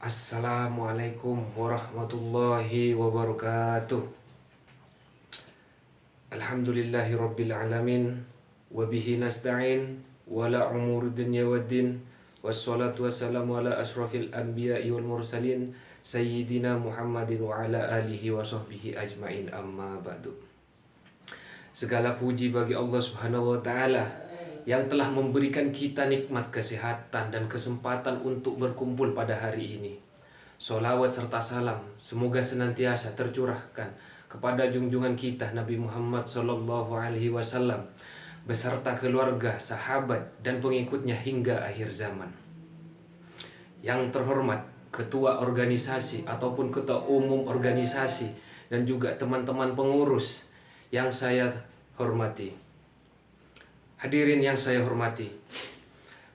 Assalamualaikum warahmatullahi wabarakatuh. Alhamdulillahi rabbil alamin. Wabihi nasta'in. Wala umur dunya waddin. Wassalatu wassalamu ala ashrafil anbiya'i wal mursalin Sayyidina Muhammadin wa ala alihi wa sahbihi ajma'in, amma ba'du. Segala puji bagi Allah subhanahu wa ta'ala yang telah memberikan kita nikmat kesehatan dan kesempatan untuk berkumpul pada hari ini. Sholawat serta salam semoga senantiasa tercurahkan kepada junjungan kita Nabi Muhammad Sallallahu Alaihi Wasallam beserta keluarga, sahabat, dan pengikutnya hingga akhir zaman. Yang terhormat ketua organisasi ataupun ketua umum organisasi dan juga teman-teman pengurus yang saya hormati. Hadirin yang saya hormati,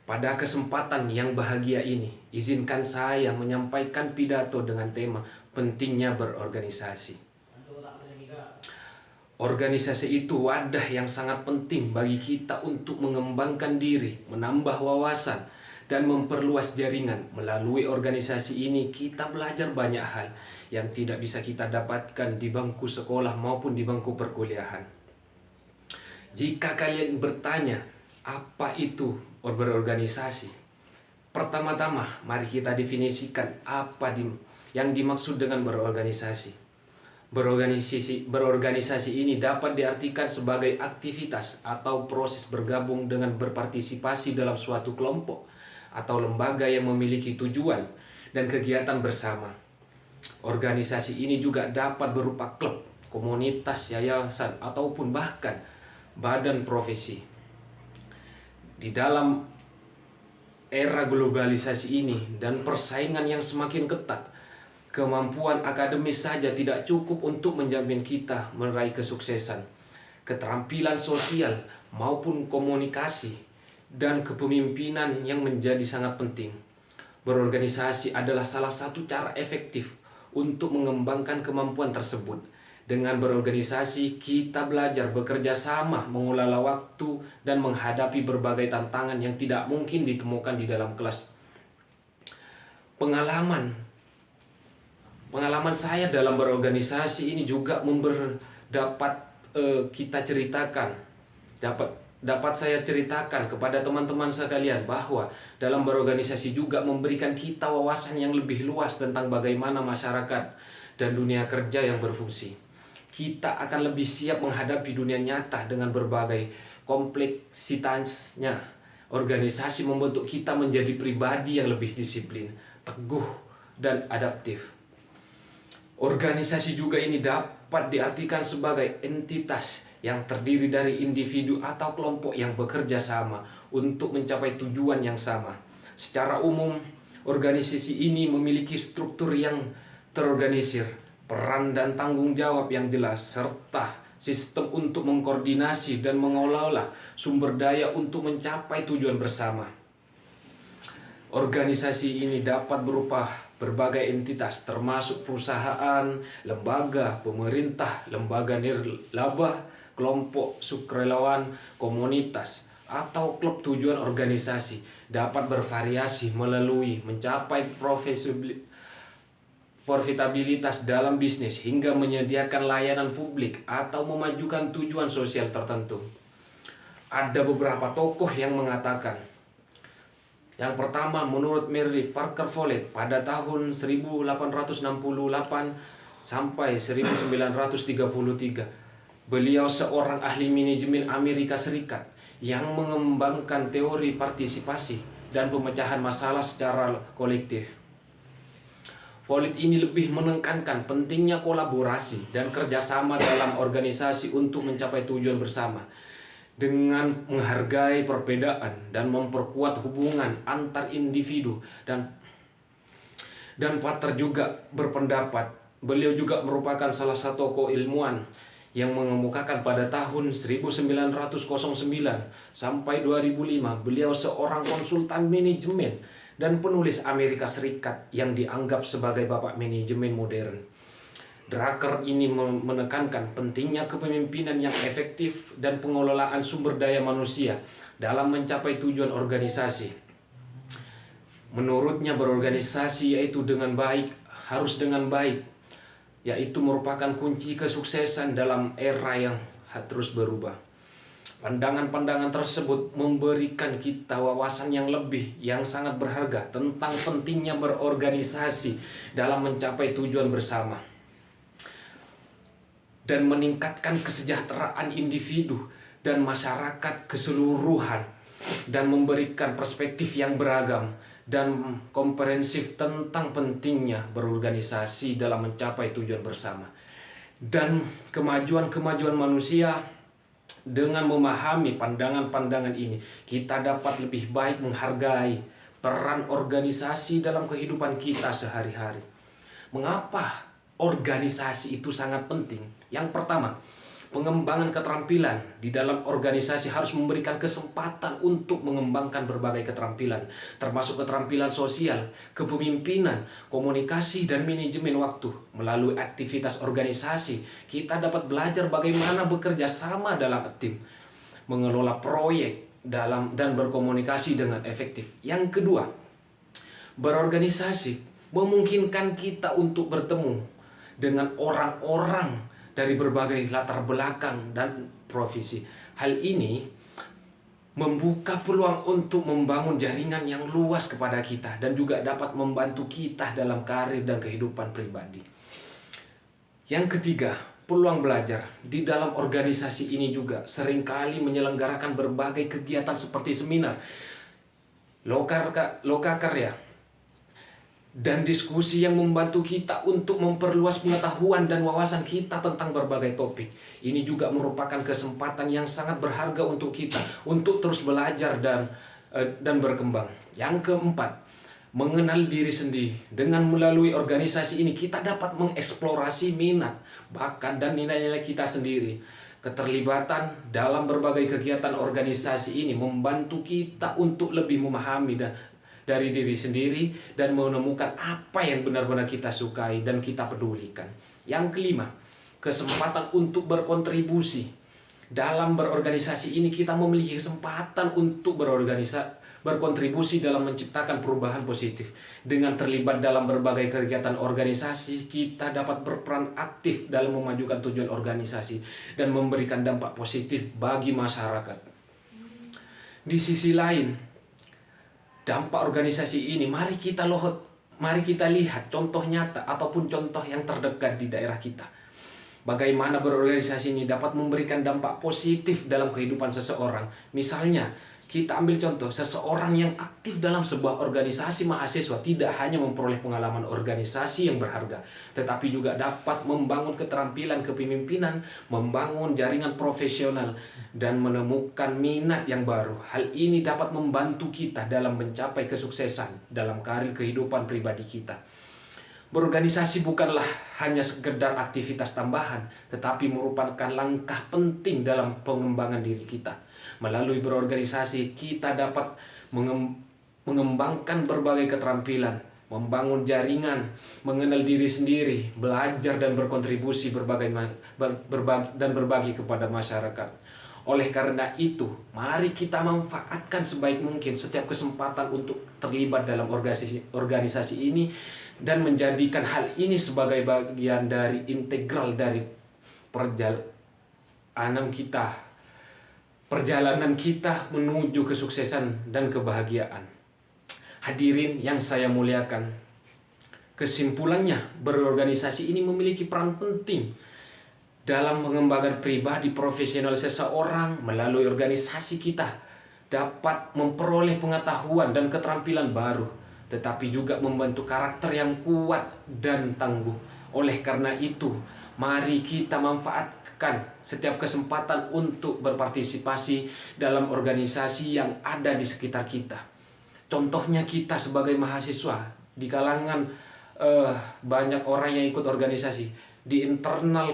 pada kesempatan yang bahagia ini, izinkan saya menyampaikan pidato dengan tema pentingnya berorganisasi. Organisasi itu wadah yang sangat penting bagi kita untuk mengembangkan diri, menambah wawasan, dan memperluas jaringan. Melalui organisasi ini kita belajar banyak hal yang tidak bisa kita dapatkan di bangku sekolah maupun di bangku perkuliahan. Jika kalian bertanya, apa itu berorganisasi? Pertama-tama, mari kita definisikan apa yang dimaksud dengan berorganisasi. Berorganisasi ini dapat diartikan sebagai aktivitas atau proses bergabung dengan berpartisipasi dalam suatu kelompok atau lembaga yang memiliki tujuan dan kegiatan bersama. Organisasi ini juga dapat berupa klub, komunitas, yayasan, ataupun bahkan badan profesi. Di dalam era globalisasi ini dan persaingan yang semakin ketat, kemampuan akademis saja tidak cukup untuk menjamin kita meraih kesuksesan. Keterampilan sosial maupun komunikasi dan kepemimpinan yang menjadi sangat penting. Berorganisasi adalah salah satu cara efektif untuk mengembangkan kemampuan tersebut. Dengan berorganisasi, kita belajar bekerja sama, mengelola waktu, dan menghadapi berbagai tantangan yang tidak mungkin ditemukan di dalam kelas. Pengalaman saya dalam berorganisasi ini juga dapat saya ceritakan kepada teman-teman sekalian bahwa dalam berorganisasi juga memberikan kita wawasan yang lebih luas tentang bagaimana masyarakat dan dunia kerja yang berfungsi. Kita akan lebih siap menghadapi dunia nyata dengan berbagai kompleksitasnya. Organisasi membentuk kita menjadi pribadi yang lebih disiplin, teguh, dan adaptif. Organisasi juga ini dapat diartikan sebagai entitas yang terdiri dari individu atau kelompok yang bekerja sama untuk mencapai tujuan yang sama. Secara umum, organisasi ini memiliki struktur yang terorganisir, peran dan tanggung jawab yang jelas, serta sistem untuk mengkoordinasi dan mengelola sumber daya untuk mencapai tujuan bersama. Organisasi ini dapat berupa berbagai entitas termasuk perusahaan, lembaga, pemerintah, lembaga nirlaba, kelompok sukarelawan, komunitas, atau klub. Tujuan organisasi dapat bervariasi melalui mencapai profitabilitas dalam bisnis hingga menyediakan layanan publik atau memajukan tujuan sosial tertentu. Ada beberapa tokoh yang mengatakan. Yang pertama, menurut Merle Parker Follett pada tahun 1868 sampai 1933, beliau seorang ahli manajemen Amerika Serikat yang mengembangkan teori partisipasi dan pemecahan masalah secara kolektif. Follett ini lebih menekankan pentingnya kolaborasi dan kerjasama dalam organisasi untuk mencapai tujuan bersama dengan menghargai perbedaan dan memperkuat hubungan antar individu. Dan Parker juga berpendapat, beliau juga merupakan salah satu tokoh ilmuwan yang mengemukakan pada tahun 1909 sampai 2005, beliau seorang konsultan manajemen dan penulis Amerika Serikat yang dianggap sebagai bapak manajemen modern. Drucker ini menekankan pentingnya kepemimpinan yang efektif dan pengelolaan sumber daya manusia dalam mencapai tujuan organisasi. Menurutnya berorganisasi yaitu dengan baik, harus dengan baik, yaitu merupakan kunci kesuksesan dalam era yang terus berubah. Pandangan-pandangan tersebut memberikan kita wawasan yang lebih, yang sangat berharga tentang pentingnya berorganisasi dalam mencapai tujuan bersama dan meningkatkan kesejahteraan individu dan masyarakat keseluruhan, dan memberikan perspektif yang beragam dan komprehensif tentang pentingnya berorganisasi dalam mencapai tujuan bersama dan kemajuan-kemajuan manusia. Dengan memahami pandangan-pandangan ini, kita dapat lebih baik menghargai peran organisasi dalam kehidupan kita sehari-hari. Mengapa organisasi itu sangat penting? Yang pertama, pengembangan keterampilan di dalam organisasi harus memberikan kesempatan untuk mengembangkan berbagai keterampilan, termasuk keterampilan sosial, kepemimpinan, komunikasi, dan manajemen waktu. Melalui aktivitas organisasi, kita dapat belajar bagaimana bekerja sama dalam tim, mengelola proyek dan berkomunikasi dengan efektif. Yang kedua, berorganisasi memungkinkan kita untuk bertemu dengan orang-orang dari berbagai latar belakang dan profesi. Hal ini membuka peluang untuk membangun jaringan yang luas kepada kita dan juga dapat membantu kita dalam karir dan kehidupan pribadi. Yang ketiga, peluang belajar. Di dalam organisasi ini juga seringkali menyelenggarakan berbagai kegiatan seperti seminar, lokakarya, dan diskusi yang membantu kita untuk memperluas pengetahuan dan wawasan kita tentang berbagai topik. Ini juga merupakan kesempatan yang sangat berharga untuk kita untuk terus belajar dan berkembang. Yang keempat, mengenal diri sendiri. Dengan melalui organisasi ini kita dapat mengeksplorasi minat, bakat, dan nilai-nilai kita sendiri. Keterlibatan dalam berbagai kegiatan organisasi ini membantu kita untuk lebih memahami dari diri sendiri dan menemukan apa yang benar-benar kita sukai dan kita pedulikan. Yang kelima, kesempatan untuk berkontribusi. Dalam berorganisasi ini kita memiliki kesempatan untuk berkontribusi dalam menciptakan perubahan positif. Dengan terlibat dalam berbagai kegiatan organisasi, kita dapat berperan aktif dalam memajukan tujuan organisasi dan memberikan dampak positif bagi masyarakat. Di sisi lain, dampak organisasi ini, mari kita lihat contoh nyata ataupun contoh yang terdekat di daerah kita. Bagaimana berorganisasi ini dapat memberikan dampak positif dalam kehidupan seseorang. Misalnya, kita ambil contoh seseorang yang aktif dalam sebuah organisasi mahasiswa tidak hanya memperoleh pengalaman organisasi yang berharga, tetapi juga dapat membangun keterampilan kepemimpinan, membangun jaringan profesional, dan menemukan minat yang baru. Hal ini dapat membantu kita dalam mencapai kesuksesan dalam karir kehidupan pribadi kita. Berorganisasi bukanlah hanya sekedar aktivitas tambahan, tetapi merupakan langkah penting dalam pengembangan diri kita. Melalui berorganisasi, kita dapat mengembangkan berbagai keterampilan, membangun jaringan, mengenal diri sendiri, belajar dan berkontribusi berbagi kepada masyarakat. Oleh karena itu, mari kita manfaatkan sebaik mungkin setiap kesempatan untuk terlibat dalam organisasi ini dan menjadikan hal ini sebagai bagian dari integral dari perjalanan kita menuju kesuksesan dan kebahagiaan. Hadirin yang saya muliakan, kesimpulannya, berorganisasi ini memiliki peran penting dalam mengembangkan pribadi profesional seseorang. Melalui organisasi kita dapat memperoleh pengetahuan dan keterampilan baru, tetapi juga membentuk karakter yang kuat dan tangguh. Oleh karena itu, mari kita manfaatkan setiap kesempatan untuk berpartisipasi dalam organisasi yang ada di sekitar kita. Contohnya kita sebagai mahasiswa, di kalangan banyak orang yang ikut organisasi. Di internal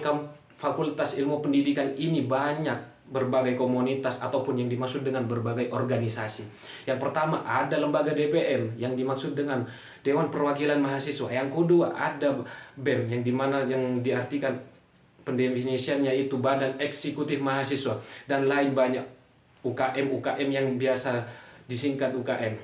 Fakultas Ilmu Pendidikan ini banyak berbagai komunitas ataupun yang dimaksud dengan berbagai organisasi. Yang pertama ada lembaga DPM yang dimaksud dengan Dewan Perwakilan Mahasiswa. Yang kedua ada BEM yang diartikan pendefinisiannya itu Badan Eksekutif Mahasiswa, dan lain banyak UKM yang biasa disingkat UKM.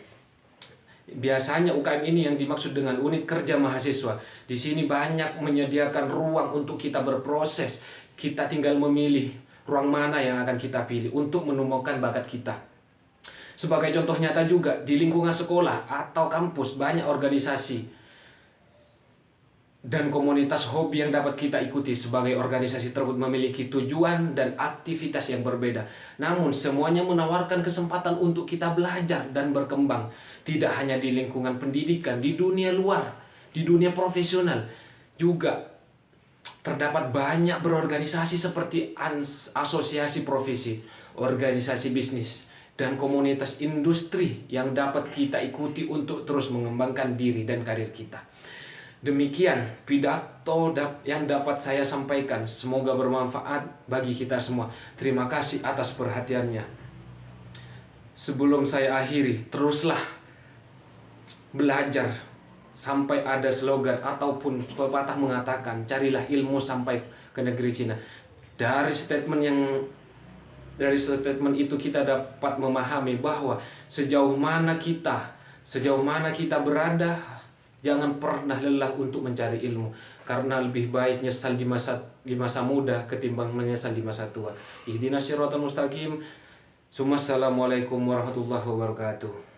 Biasanya UKM ini yang dimaksud dengan unit kerja mahasiswa. Di sini banyak menyediakan ruang untuk kita berproses. Kita tinggal memilih ruang mana yang akan kita pilih untuk menemukan bakat kita. Sebagai contoh nyata juga, di lingkungan sekolah atau kampus banyak organisasi dan komunitas hobi yang dapat kita ikuti. Sebagai organisasi tersebut memiliki tujuan dan aktivitas yang berbeda. Namun semuanya menawarkan kesempatan untuk kita belajar dan berkembang. Tidak hanya di lingkungan pendidikan, di dunia luar, di dunia profesional juga terdapat banyak berorganisasi seperti asosiasi profesi, organisasi bisnis, dan komunitas industri yang dapat kita ikuti untuk terus mengembangkan diri dan karir kita. Demikian pidato yang dapat saya sampaikan. Semoga bermanfaat bagi kita semua. Terima kasih atas perhatiannya. Sebelum saya akhiri, teruslah belajar sampai ada slogan ataupun pepatah mengatakan, carilah ilmu sampai ke negeri Cina. Dari statement itu kita dapat memahami bahwa sejauh mana kita berada, jangan pernah lelah untuk mencari ilmu, karena lebih baik nyesal di masa muda ketimbang menyesal di masa tua. Ihdinas siratal mustaqim. Assalamualaikum warahmatullahi wabarakatuh.